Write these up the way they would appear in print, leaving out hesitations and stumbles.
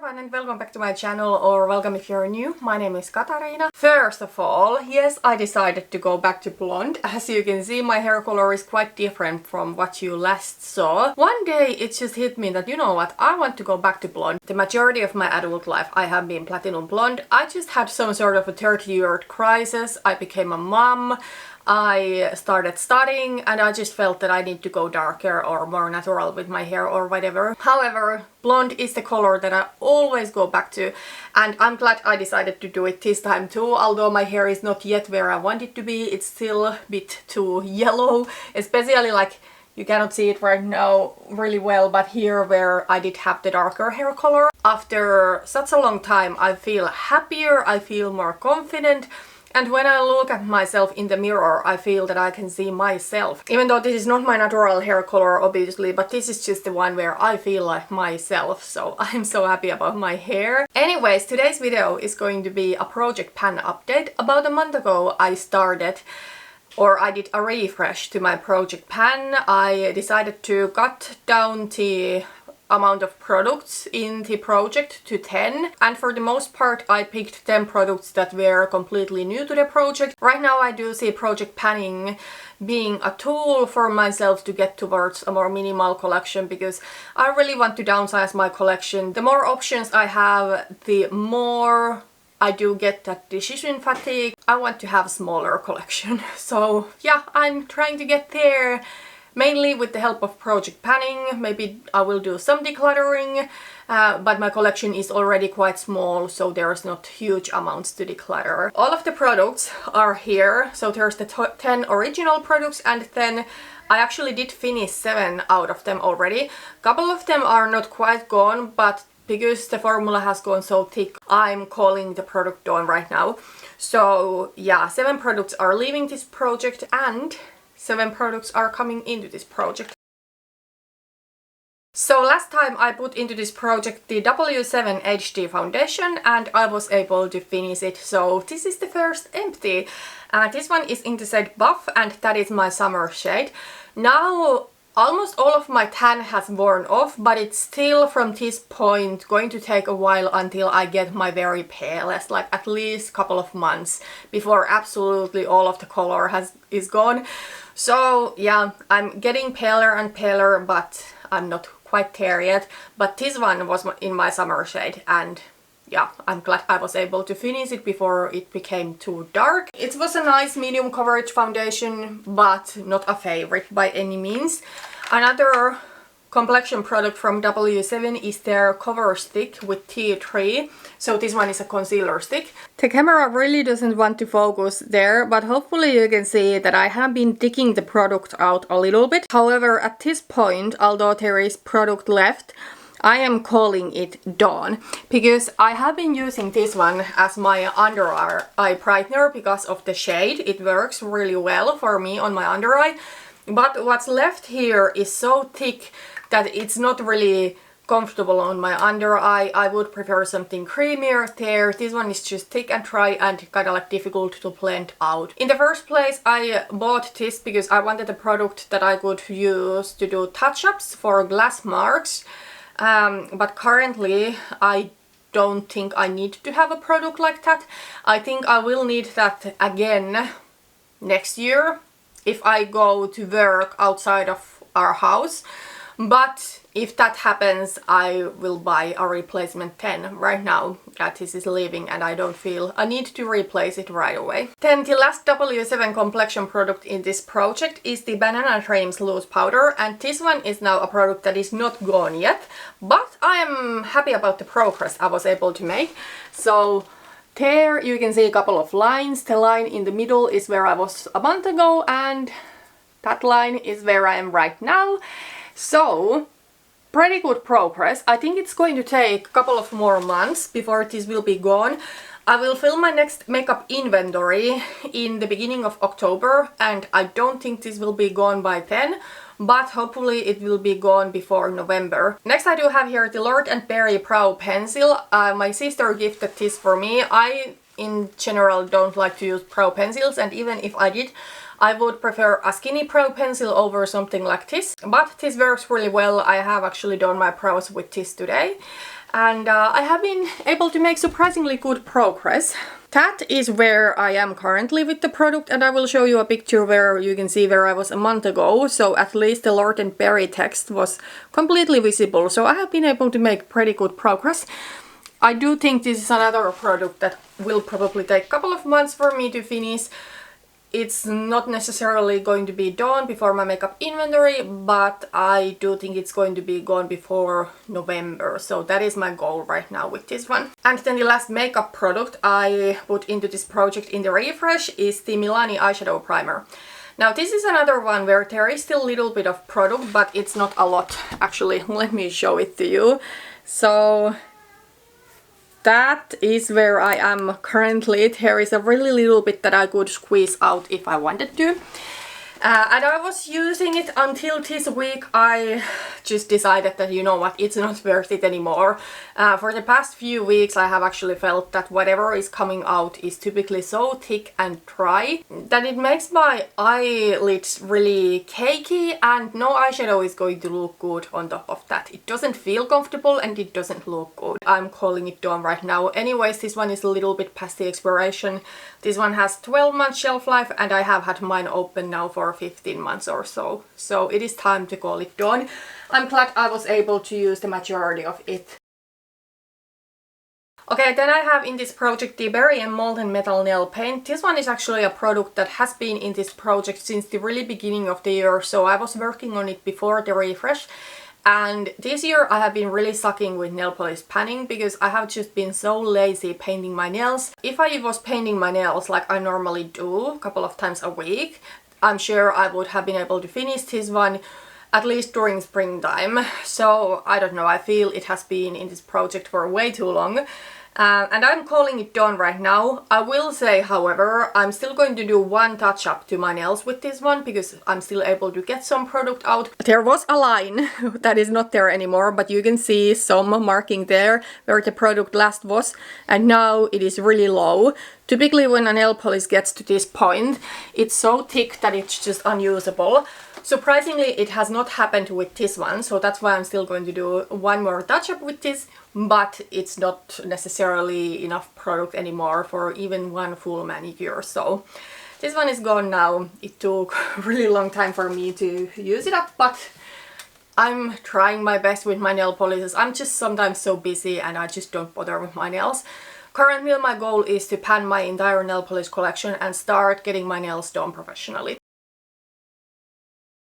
everyone and welcome back to my channel, or welcome if you're new. My name is Katarina. First of all, yes, I decided to go back to blonde. As you can see, my hair color is quite different from what you last saw. One day it just hit me that, you know what, I want to go back to blonde. The majority of my adult life I have been platinum blonde. I just had some sort of a 30-year crisis. I became a mom. I started studying and I just felt that I need to go darker or more natural with my hair or whatever. However, blonde is the color that I always go back to, and I'm glad I decided to do it this time too. Although my hair is not yet where I want it to be, it's still a bit too yellow, especially like you cannot see it right now really well, but here where I did have the darker hair color. After such a long time I feel happier, I feel more confident. And when I look at myself in the mirror, I feel that I can see myself. Even though this is not my natural hair color, obviously, but this is just the one where I feel like myself. So I'm so happy about my hair. Anyways, today's video is going to be a project pan update. About a month ago, I did a refresh to my project pan. I decided to cut down the amount of products in the project to 10, and for the most part I picked 10 products that were completely new to the project. Right now I do see project panning being a tool for myself to get towards a more minimal collection, because I really want to downsize my collection. The more options I have, the more I do get that decision fatigue. I want to have a smaller collection. So yeah, I'm trying to get there. Mainly with the help of project panning. Maybe I will do some decluttering, but my collection is already quite small, so there's not huge amounts to declutter. All of the products are here, so there's the 10 original products, and then I actually did finish 7 out of them already. Couple of them are not quite gone, but because the formula has gone so thick, I'm calling the product done right now. So yeah, 7 products are leaving this project and 7 products are coming into this project. So last time I put into this project the W7 HD foundation and I was able to finish it. So this is the first empty. This one is in the shade Buff and that is my summer shade. Now almost all of my tan has worn off, but it's still from this point going to take a while until I get my very palest, like at least a couple of months before absolutely all of the color is gone. So yeah, I'm getting paler and paler, but I'm not quite there yet. But this one was in my summer shade, and yeah, I'm glad I was able to finish it before it became too dark. It was a nice medium coverage foundation, but not a favorite by any means. Another complexion product from W7 is their cover stick with tea tree. So this one is a concealer stick. The camera really doesn't want to focus there, but hopefully you can see that I have been digging the product out a little bit. However, at this point, although there is product left, I am calling it done, because I have been using this one as my under eye brightener because of the shade. It works really well for me on my under eye, but what's left here is so thick that it's not really comfortable on my under eye. I would prefer something creamier there. This one is just thick and dry and kind of like difficult to blend out. In the first place, I bought this because I wanted a product that I could use to do touch-ups for glass marks. But currently I don't think I need to have a product like that. I think I will need that again next year if I go to work outside of our house. But if that happens, I will buy a replacement 10. Right now, this is leaving and I don't feel a need to replace it right away. Then the last W7 complexion product in this project is the Banana Dreams Loose Powder, and this one is now a product that is not gone yet, but I'm happy about the progress I was able to make. So there you can see a couple of lines. The line in the middle is where I was a month ago, and that line is where I am right now. So pretty good progress. I think it's going to take a couple of more months before this will be gone. I will film my next makeup inventory in the beginning of October, and I don't think this will be gone by then, but hopefully it will be gone before November. Next I do have here the Lord & Berry Brow Pencil. My sister gifted this for me. I in general don't like to use brow pencils, and even if I did, I would prefer a skinny brow pencil over something like this. But this works really well. I have actually done my brows with this today. and I have been able to make surprisingly good progress. That is where I am currently with the product, and I will show you a picture where you can see where I was a month ago, so at least the Lord and Berry text was completely visible, so I have been able to make pretty good progress. I do think this is another product that will probably take a couple of months for me to finish. It's not necessarily going to be done before my makeup inventory, but I do think it's going to be gone before November. So that is my goal right now with this one. And then the last makeup product I put into this project in the refresh is the Milani eyeshadow primer. Now this is another one where there is still a little bit of product, but it's not a lot actually. Let me show it to you. So that is where I am currently. There is a really little bit that I could squeeze out if I wanted to. And I was using it until this week. I just decided that, you know what, it's not worth it anymore. For the past few weeks I have actually felt that whatever is coming out is typically so thick and dry that it makes my eyelids really cakey, and no eyeshadow is going to look good on top of that. It doesn't feel comfortable and it doesn't look good. I'm calling it done right now. Anyways, this one is a little bit past the expiration. This one has 12 months shelf life and I have had mine open now for 15 months or so. So it is time to call it done. I'm glad I was able to use the majority of it. Okay, then I have in this project the Berry and Molten Metal Nail Paint. This one is actually a product that has been in this project since the really beginning of the year, so I was working on it before the refresh. And this year I have been really sucking with nail polish panning because I have just been so lazy painting my nails. If I was painting my nails like I normally do a couple of times a week, I'm sure I would have been able to finish this one at least during springtime. So I don't know, I feel it has been in this project for way too long. And I'm calling it done right now. I will say, however, I'm still going to do one touch up to my nails with this one because I'm still able to get some product out. There was a line that is not there anymore, but you can see some marking there where the product last was, and now it is really low. Typically when a nail polish gets to this point, it's so thick that it's just unusable. Surprisingly, it has not happened with this one, so that's why I'm still going to do one more touch up with this, but it's not necessarily enough product anymore for even one full manicure. So this one is gone now. It took a really long time for me to use it up, but I'm trying my best with my nail polishes. I'm just sometimes so busy and I just don't bother with my nails. Currently my goal is to pan my entire nail polish collection and start getting my nails done professionally.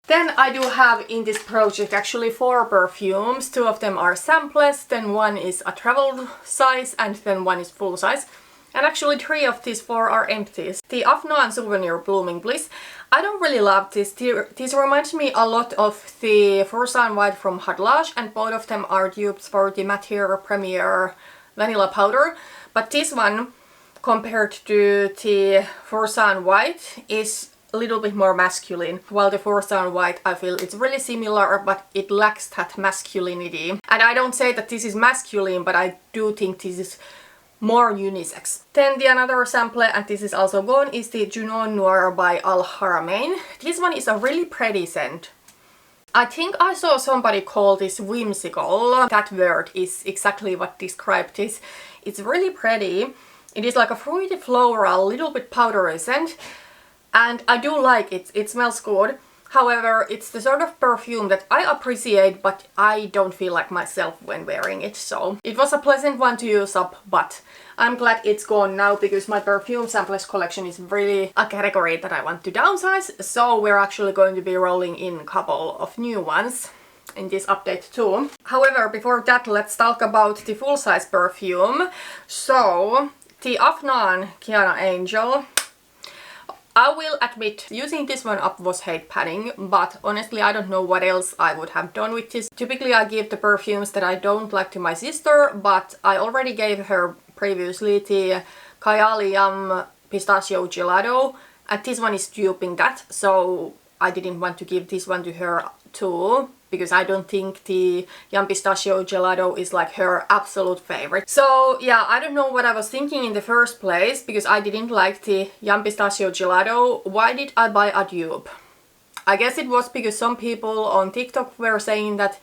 Then I do have in this project actually 4 perfumes. 2 of them are samplers, then one is a travel size, and then one is full size. And actually 3 of these 4 are empties. The Afnan Souvenir Blooming Bliss. I don't really love this. This reminds me a lot of the Frozen White from Hadlage, and both of them are dupes for the Matiere Premier Vanilla Powder. But this one, compared to the Frozen White, is a little bit more masculine, while the Frozen White, I feel it's really similar, but it lacks that masculinity. And I don't say that this is masculine, but I do think this is more unisex. Then the another sample, and this is also gone, is the Junoon Noir by Haramain. This one is a really pretty scent. I think I saw somebody call this whimsical. That word is exactly what described this. It's really pretty. It is like a fruity floral, little bit powdery scent. And I do like it, it smells good. However, it's the sort of perfume that I appreciate, but I don't feel like myself when wearing it. So it was a pleasant one to use up, but I'm glad it's gone now because my perfume samples collection is really a category that I want to downsize. So we're actually going to be rolling in a couple of new ones in this update too. However, before that, let's talk about the full-size perfume. So the Afnan Kiaana Angel. I will admit, using this one up was hate padding, but honestly I don't know what else I would have done with this. Typically I give the perfumes that I don't like to my sister, but I already gave her previously the Kayali Pistachio Gelato, and this one is duping that, so I didn't want to give this one to her too, because I don't think the Yum Pistachio Gelato is like her absolute favorite. So yeah, I don't know what I was thinking in the first place, because I didn't like the Yum Pistachio Gelato. Why did I buy a dupe? I guess it was because some people on TikTok were saying that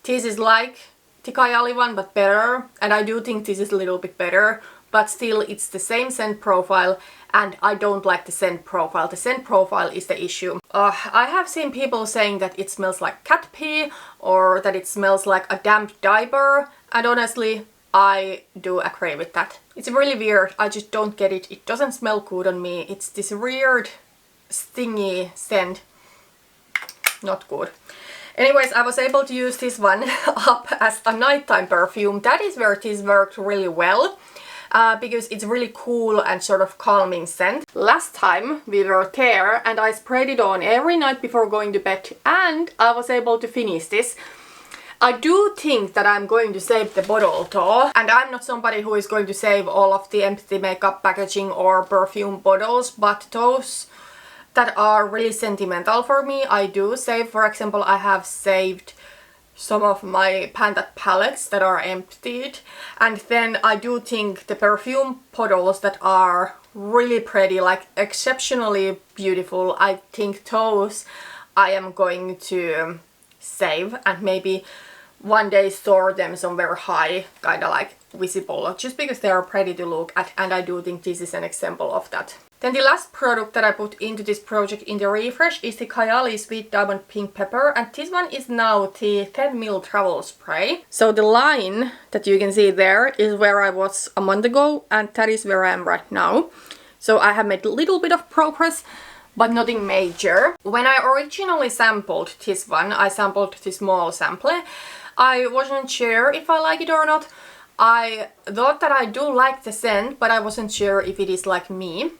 this is like the Kayali one, but better. And I do think this is a little bit better, but still it's the same scent profile, and I don't like the scent profile. The scent profile is the issue. I have seen people saying that it smells like cat pee or that it smells like a damp diaper, and honestly, I do agree with that. It's really weird. I just don't get it. It doesn't smell good on me. It's this weird, stingy scent. Not good. Anyways, I was able to use this one up as a nighttime perfume. That is where this worked really well. Because it's really cool and sort of calming scent. Last time we were there and I sprayed it on every night before going to bed, and I was able to finish this. I do think that I'm going to save the bottle though, and I'm not somebody who is going to save all of the empty makeup packaging or perfume bottles, but those that are really sentimental for me I do save. For example, I have saved some of my Panda palettes that are emptied, and then I do think the perfume bottles that are really pretty, like exceptionally beautiful, I think those I am going to save and maybe one day store them somewhere high, kinda like visible, just because they are pretty to look at, and I do think this is an example of that. Then the last product that I put into this project in the refresh is the Kayali Sweet Diamond Pink Pepper, and this one is now the 10ml travel spray. So the line that you can see there is where I was a month ago, and that is where I am right now. So I have made a little bit of progress, but nothing major. When I originally sampled this one, I sampled the small sample. I wasn't sure if I like it or not. I thought that I do like the scent, but I wasn't sure if it is like me.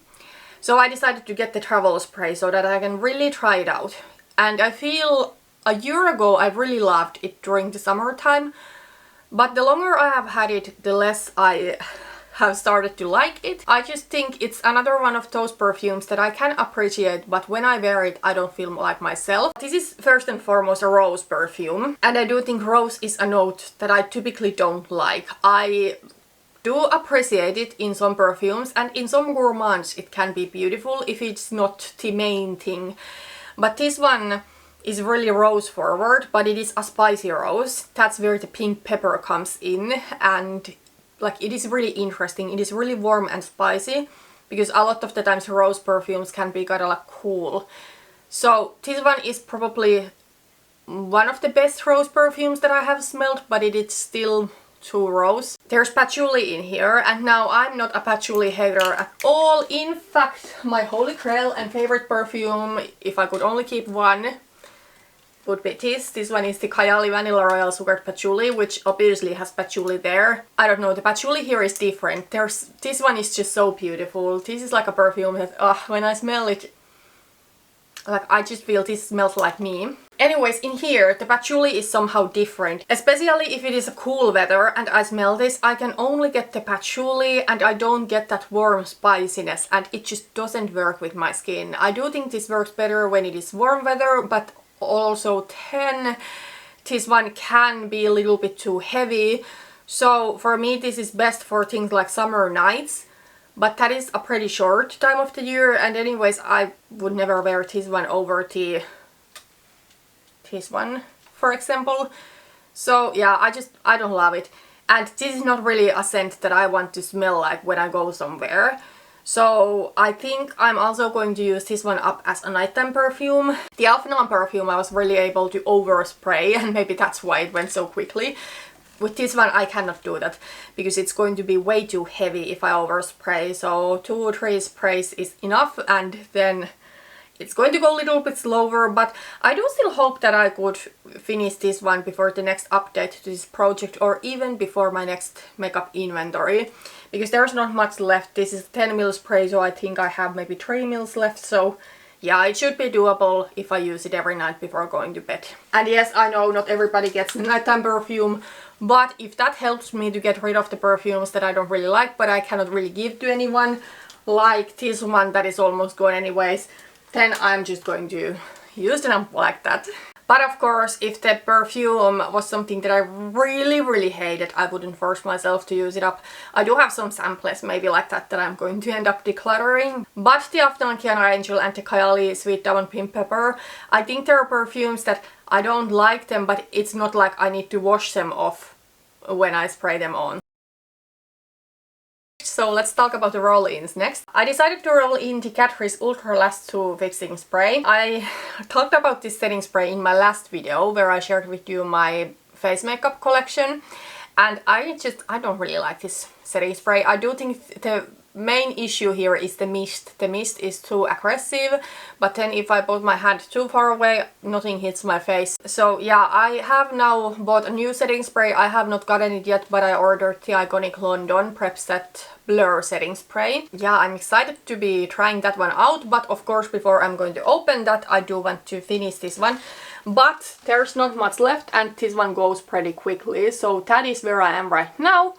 So I decided to get the travel spray so that I can really try it out. And I feel a year ago I really loved it during the summertime, but the longer I have had it, the less I have started to like it. I just think it's another one of those perfumes that I can appreciate, but when I wear it I don't feel like myself. This is first and foremost a rose perfume, and I do think rose is a note that I typically don't like. I do appreciate it in some perfumes, and in some gourmands it can be beautiful if it's not the main thing. But this one is really rose forward, but it is a spicy rose. That's where the pink pepper comes in, and like it is really interesting. It is really warm and spicy, because a lot of the times rose perfumes can be kind of like cool. So this one is probably one of the best rose perfumes that I have smelled, but it is still too rose. There's patchouli in here, and now I'm not a patchouli hater at all. In fact, my holy grail and favorite perfume, if I could only keep one, would be this. This one is the Kayali Vanilla Royal Sugared Patchouli, which obviously has patchouli there. I don't know, the patchouli here is different. This one is just so beautiful. This is like a perfume that, when I smell it, like I just feel this smells like me. Anyways, in here the patchouli is somehow different, especially if it is a cool weather and I smell this. I can only get the patchouli and I don't get that warm spiciness, and it just doesn't work with my skin. I do think this works better when it is warm weather, but also then this one can be a little bit too heavy. So for me this is best for things like summer nights, but that is a pretty short time of the year, and anyways I would never wear this one over this one, for example. So yeah, I don't love it, and this is not really a scent that I want to smell like when I go somewhere. So I think I'm also going to use this one up as a nighttime perfume. The Afnan perfume I was really able to overspray, and maybe that's why it went so quickly. With this one I cannot do that, because it's going to be way too heavy if I overspray. So 2 or 3 sprays is enough, and then it's going to go a little bit slower, but I do still hope that I could finish this one before the next update to this project, or even before my next makeup inventory, because there's not much left. This is 10ml spray, so I think I have maybe 3ml left, so yeah, it should be doable if I use it every night before going to bed. And yes, I know not everybody gets nighttime perfume, but if that helps me to get rid of the perfumes that I don't really like but I cannot really give to anyone, like this one that is almost gone anyways, then I'm just going to use them like that. But of course, if the perfume was something that I really hated, I wouldn't force myself to use it up. I do have some samples maybe like that I'm going to end up decluttering. But the Afnan Kiaana Angel and the Kayali Sweet Diamond Pink Pepper, I think there are perfumes that I don't like them, but it's not like I need to wash them off when I spray them on. So let's talk about the roll-ins next. I decided to roll in the Catrice Ultra Last 2 Fixing Spray. I talked about this setting spray in my last video where I shared with you my face makeup collection, and I don't really like this setting spray. I do think the main issue here is the mist. The mist is too aggressive, but then if I put my hand too far away, nothing hits my face. So yeah, I have now bought a new setting spray. I have not gotten it yet, but I ordered the Iconic London Prep Set Blur setting spray. Yeah, I'm excited to be trying that one out, but of course before I'm going to open that, I do want to finish this one. But there's not much left and this one goes pretty quickly, so that is where I am right now.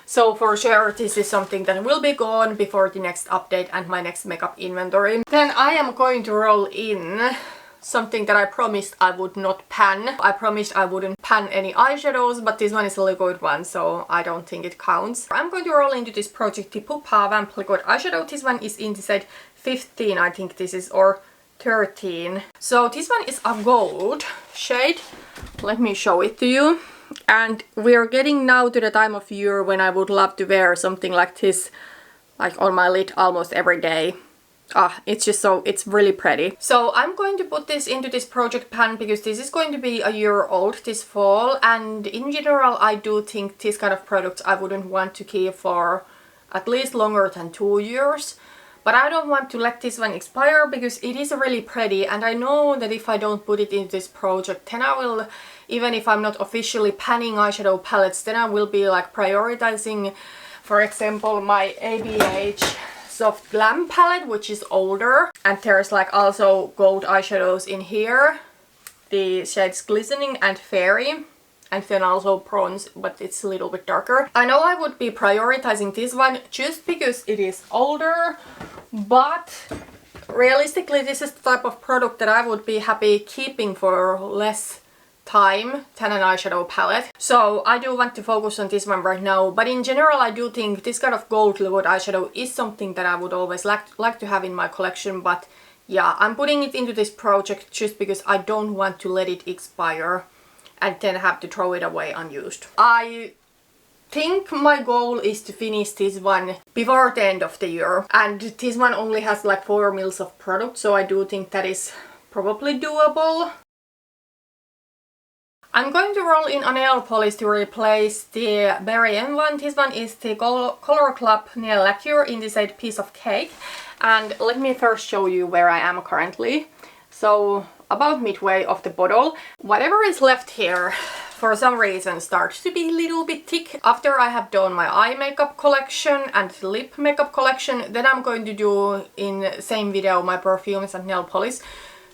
So for sure this is something that will be gone before the next update and my next makeup inventory. Then I am going to roll in something that I promised I would not pan. I promised I wouldn't pan any eyeshadows, but this one is a liquid one, so I don't think it counts. I'm going to roll into this project the Pupa Vamp liquid eyeshadow. This one is in the shade 15, I think this is, or 13. So this one is a gold shade. Let me show it to you. And we're getting now to the time of year when I would love to wear something like this, like on my lid almost every day. It's just so, it's really pretty. So I'm going to put this into this project pan because this is going to be a year old this fall, and in general I do think this kind of products I wouldn't want to keep for at least longer than 2 years. But I don't want to let this one expire because it is really pretty, and I know that if I don't put it in this project, then I will, even if I'm not officially panning eyeshadow palettes, then I will be like prioritizing, for example, my ABH Soft Glam palette, which is older. And there's like also gold eyeshadows in here. The shades Glistening and Fairy. And then also Bronze, but it's a little bit darker. I know I would be prioritizing this one just because it is older, but realistically this is the type of product that I would be happy keeping for less time than an eyeshadow palette. So I do want to focus on this one right now, but in general I do think this kind of gold liquid eyeshadow is something that I would always like to have in my collection, but yeah, I'm putting it into this project just because I don't want to let it expire and then have to throw it away unused. I think my goal is to finish this one before the end of the year, and this one only has like 4 mils of product, so I do think that is probably doable. I'm going to roll in a nail polish to replace the Berry M one. This one is the Color Club Nail Lacquer in the shade Piece of Cake. And let me first show you where I am currently. So about midway of the bottle. Whatever is left here for some reason starts to be a little bit thick. After I have done my eye makeup collection and lip makeup collection, then I'm going to do in the same video my perfumes and nail polish.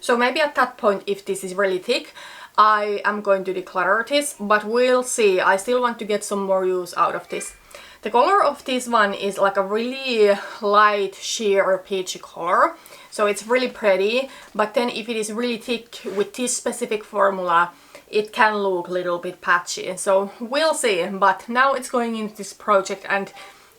So maybe at that point, if this is really thick, I am going to declutter this, but we'll see. I still want to get some more use out of this. The color of this one is like a really light sheer peachy color. So it's really pretty, but then if it is really thick with this specific formula, it can look a little bit patchy. So we'll see, but now it's going into this project and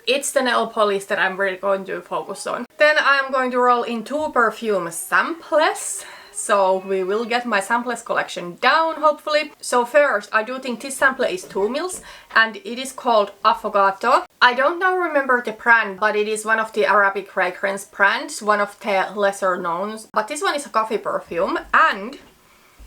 it's the nail polish that I'm really going to focus on. Then I'm going to roll in 2 perfume samples. So we will get my samples collection down, hopefully. So first, I do think this sample is 2 mils and it is called Affogato. I don't now remember the brand, but it is one of the Arabic fragrance brands, one of the lesser known. But this one is a coffee perfume, and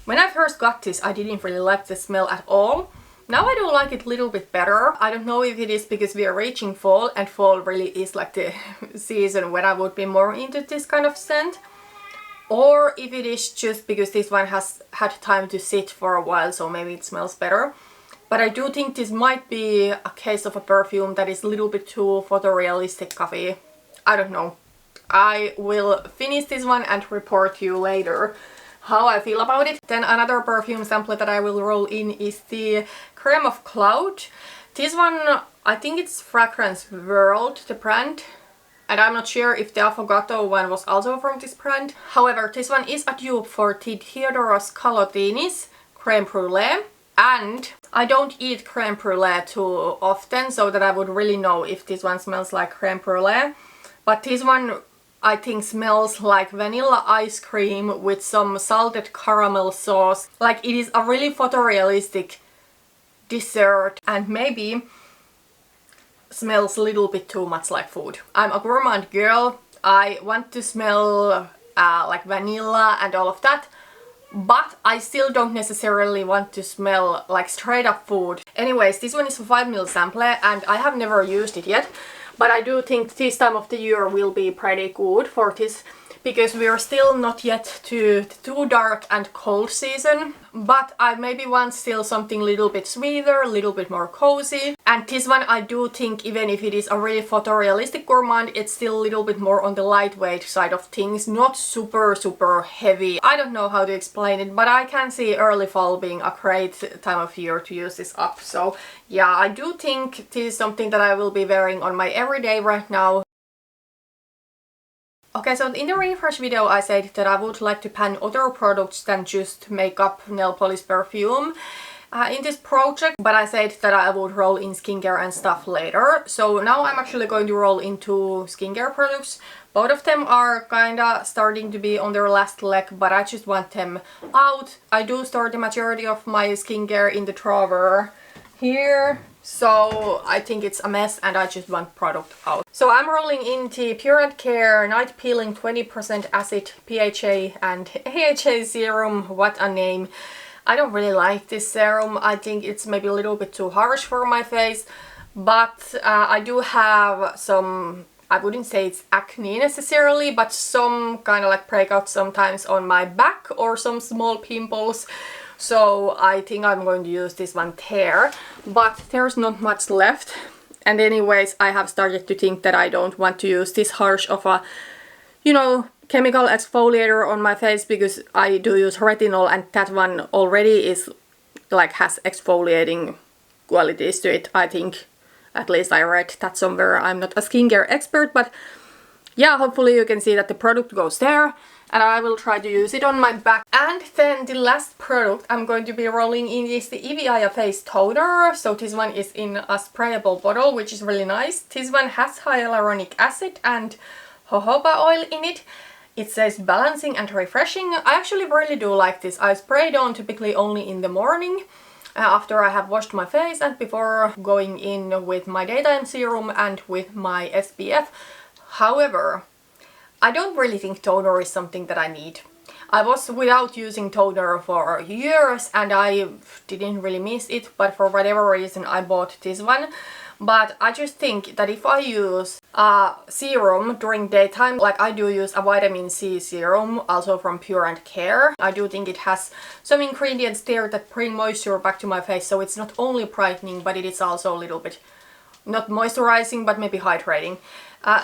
when I first got this, I didn't really like the smell at all. Now I do like it a little bit better. I don't know if it is because we are reaching fall, and fall really is like the season when I would be more into this kind of scent. Or if it is just because this one has had time to sit for a while, so maybe it smells better. But I do think this might be a case of a perfume that is a little bit too photorealistic coffee. I don't know. I will finish this one and report to you later how I feel about it. Then another perfume sample that I will roll in is the Creme of Cloud. This one, I think it's Fragrance World, the brand. And I'm not sure if the Affogato one was also from this brand. However, this one is a dupe for the Theodoros Kalottinis Creme Brulee. And I don't eat creme brulee too often, so that I would really know if this one smells like creme brulee. But this one I think smells like vanilla ice cream with some salted caramel sauce. Like, it is a really photorealistic dessert and maybe smells a little bit too much like food. I'm a gourmand girl. I want to smell like vanilla and all of that, but I still don't necessarily want to smell like straight up food. Anyways, this one is a 5ml sampler and I have never used it yet, but I do think this time of the year will be pretty good for this, because we are still not yet to too dark and cold season, but I maybe want still something a little bit sweeter, a little bit more cozy. And this one I do think, even if it is a really photorealistic gourmand, it's still a little bit more on the lightweight side of things, not super heavy. I don't know how to explain it, but I can see early fall being a great time of year to use this up. So yeah, I do think this is something that I will be wearing on my everyday right now. Okay, so in the refresh video I said that I would like to pan other products than just makeup, nail polish, perfume in this project, but I said that I would roll in skincare and stuff later. So now I'm actually going to roll into skincare products. Both of them are kinda starting to be on their last leg, but I just want them out. I do store the majority of my skincare in the drawer here, so I think it's a mess and I just want product out. So I'm rolling into Pure & Care Night Peeling 20% Acid PHA and AHA Serum. What a name. I don't really like this serum. I think it's maybe a little bit too harsh for my face, but I do have some, I wouldn't say it's acne necessarily, but some kind of like breakouts sometimes on my back or some small pimples. So I think I'm going to use this one there, but there's not much left. And anyways, I have started to think that I don't want to use this harsh of a, you know, chemical exfoliator on my face, because I do use retinol and that one already is like has exfoliating qualities to it, I think. At least I read that somewhere. I'm not a skincare expert, but yeah, hopefully you can see that the product goes there and I will try to use it on my back. And then the last product I'm going to be rolling in is the EVIA Face Toner. So this one is in a sprayable bottle, which is really nice. This one has hyaluronic acid and jojoba oil in it. It says balancing and refreshing. I actually really do like this. I spray it on typically only in the morning after I have washed my face and before going in with my daytime serum and with my SPF. However, I don't really think toner is something that I need. I was without using toner for years and I didn't really miss it, but for whatever reason I bought this one. But I just think that if I use a serum during daytime, like I do use a vitamin C serum, also from Pure & Care, I do think it has some ingredients there that bring moisture back to my face, so it's not only brightening, but it is also a little bit, not moisturizing, but maybe hydrating.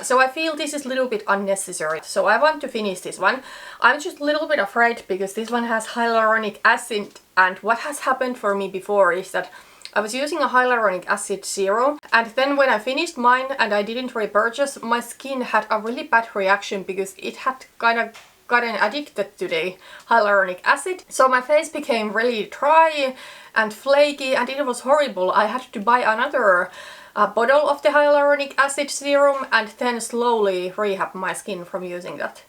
So I feel this is a little bit unnecessary, so I want to finish this one. I'm just a little bit afraid because this one has hyaluronic acid, and what has happened for me before is that I was using a hyaluronic acid serum, and then when I finished mine and I didn't repurchase, my skin had a really bad reaction because it had kind of gotten addicted to the hyaluronic acid. So my face became really dry and flaky and it was horrible. I had to buy another bottle of the hyaluronic acid serum and then slowly rehab my skin from using that.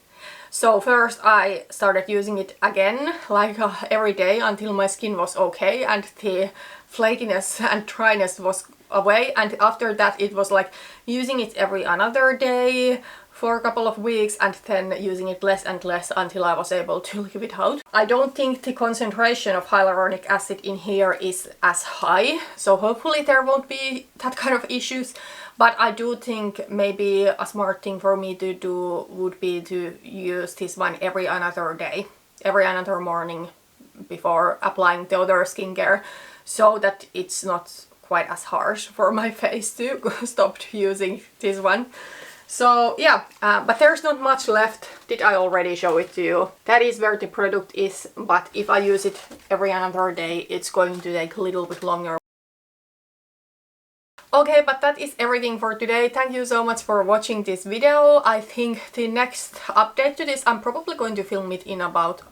So first I started using it again, like every day, until my skin was okay and the flakiness and dryness was away, and after that it was like using it every another day for a couple of weeks and then using it less and less until I was able to leave it out. I don't think the concentration of hyaluronic acid in here is as high, so hopefully there won't be that kind of issues, but I do think maybe a smart thing for me to do would be to use this one every another day, every another morning before applying the other skincare, so that it's not quite as harsh for my face to stop using this one. So yeah, but there's not much left. Did I already show it to you? That is where the product is, but if I use it every another day, it's going to take a little bit longer. Okay, but that is everything for today. Thank you so much for watching this video. I think the next update to this, I'm probably going to film it in about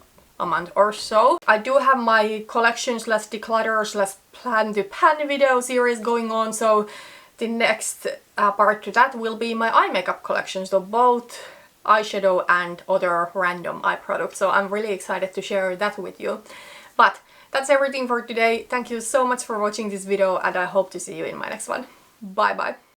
a month or so. I do have my collection slash declutter slash plan to pan video series going on, so the next part to that will be my eye makeup collection, so both eyeshadow and other random eye products. So I'm really excited to share that with you. But That's everything for today. Thank you so much for watching this video and I hope to see you in my next one. Bye bye!